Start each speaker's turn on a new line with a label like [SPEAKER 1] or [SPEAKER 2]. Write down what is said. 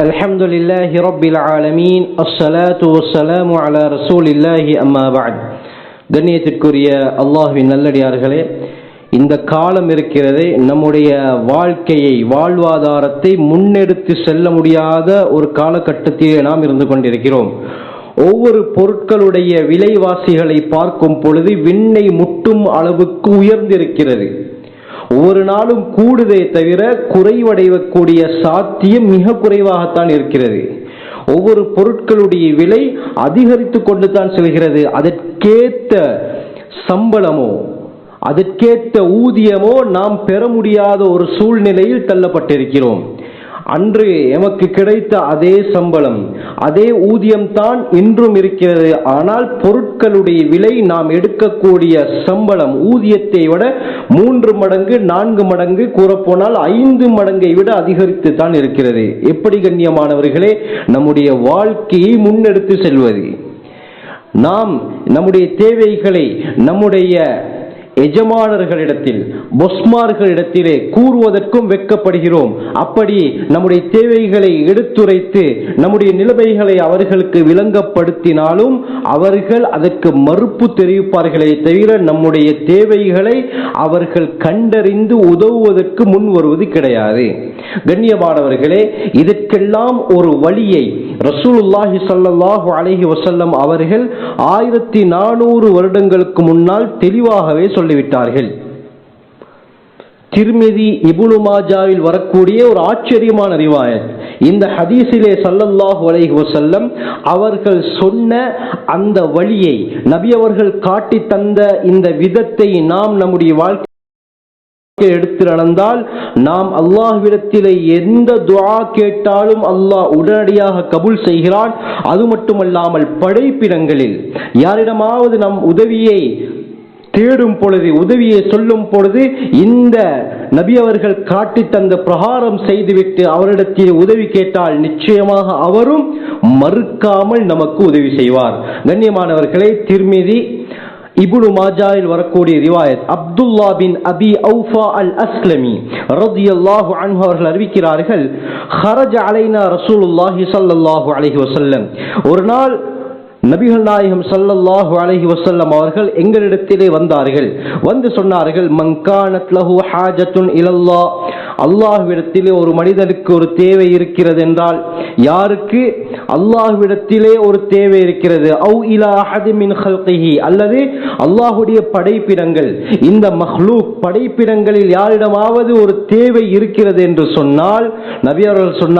[SPEAKER 1] الحمد لله رب العالمين الصلاة والسلام على رسول الله أما بعد. கண்ணியத்திற்குரிய அல்லாஹ்வின் நல்லடியார்களே, இந்த காலம் இருக்கிறதே நம்முடைய வாழ்க்கையை வாழ்வாதாரத்தை முன்னெடுத்து செல்ல முடியாத ஒரு காலகட்டத்திலே நாம் இருந்து கொண்டிருக்கிறோம். ஒவ்வொரு பொருட்களுடைய விலைவாசிகளை பார்க்கும் பொழுது விண்ணை முட்டும் அளவுக்கு உயர்ந்திருக்கிறது. ஒவ்வொரு நாளும் கூடுதே தவிர குறைவடையக்கூடிய சாத்தியம் மிக குறைவாகத்தான் இருக்கிறது. ஒவ்வொரு பொருட்களுடைய விலை அதிகரித்து கொண்டு தான் செல்கிறது. அதற்கேற்ற சம்பளமோ அதற்கேற்ற ஊதியமோ நாம் பெற முடியாத ஒரு சூழ்நிலையில் தள்ளப்பட்டிருக்கிறோம். அன்று எமக்கு கிடைத்த அதே சம்பளம் அதே ஊதியம்தான் இன்றும் இருக்கிறது. ஆனால் பொருட்களுடைய விலை நாம் எடுக்கக்கூடிய சம்பளம் ஊதியத்தை விட 3 மடங்கு 4 மடங்கு கூறப்போனால் 5 மடங்கை விட அதிகரித்து தான் இருக்கிறது. எப்படி கண்ணியமானவர்களே நம்முடைய வாழ்க்கையை முன்னெடுத்து செல்வது? நாம் நம்முடைய தேவைகளை நம்முடைய எஜமானர்களிடத்தில் பொஸ்மார்களிடத்திலே கூறுவதற்கும் வெட்கப்படுகிறோம். அப்படி நம்முடைய தேவைகளை எடுத்துரைத்து நம்முடைய நிலைமைகளை அவர்களுக்கு விளங்கப்படுத்தினாலும் அவர்கள் அதற்கு மறுப்பு தெரிவிப்பார்களே தவிர நம்முடைய தேவைகளை அவர்கள் கண்டறிந்து உதவுவதற்கு முன் வருவது கிடையாது. கண்ணியமானவர்களே, இதற்கெல்லாம் ஒரு வழியை ரசூலுல்லாஹி ஸல்லல்லாஹு அலைஹி வஸல்லம் அவர்கள் 1400 வருடங்களுக்கு முன்னால் தெளிவாகவே சொல்லிவிட்டார்கள். திர்மிதி இப்னு மாஜாவில் வரக்கூடிய ஒரு ஆச்சரியமான ரிவாயத். இந்த ஹதீஸிலே ஸல்லல்லாஹு அலைஹி வஸல்லம் அவர்கள் சொன்ன அந்த வழியை, நபி அவர்கள் காட்டி தந்த இந்த விதத்தை நாம் நம்முடைய வாழ்க்கை எடுத்து நடந்தால் நாம் அல்லாஹ்விடத்திலே எந்த துஆ கேட்டாலும் அல்லாஹ் உடனடியாக கபூல் செய்கிறான். அது மட்டுமல்லாமல் படைப்பிடங்களில் யாரிடமாவது நம் உதவியை தேடும் பொழுது, உதவியை சொல்லும் பொழுது இந்த நபி அவர்கள் காட்டி தந்த பிரகாரம் செய்துவிட்டு அவரிடத்தில் உதவி கேட்டால் நிச்சயமாக அவரும் மறுக்காமல் நமக்கு உதவி செய்வார். கண்ணியமானவர்களே, திர்மிதி இப்னு மாஜாவில் வரக்கூடிய ரிவாயத் அப்துல்லா பின் அபி அவுஃபா அல் அஸ்லமி ரலியல்லாஹு அன்ஹு அவர்கள் அறிவிக்கிறார்கள், ஹரஜ அலைனா ரசூலுல்லாஹி ஸல்லல்லாஹு அலைஹி வஸல்லம், ஒரு நாள் நபிகள் நாயகம் ஸல்லல்லாஹு அலைஹி வஸல்லம் அவர்கள் எங்களிடத்திலே வந்தார்கள். வந்து சொன்னார்கள், மன் கானத் லஹு ஹாஜத்துன் இலல்லாஹ், அல்லாஹ்விடத்திலே ஒரு மனிதனுக்கு ஒரு தேவை இருக்கிறது என்றால், யாருக்கு அல்லாஹ்விடத்திலே ஒரு தேவை இருக்கிறது, அவு இலா அஹதி மின் ஹல்கிஹி, அல்லது அல்லாஹ்வுடைய படைப்பிடங்கள், இந்த மஹ்லூக் படைப்பிடங்களில் யாரிடமாவது ஒரு தேவை இருக்கிறது என்று சொன்னால், நபி அவர்கள் சொன்னார்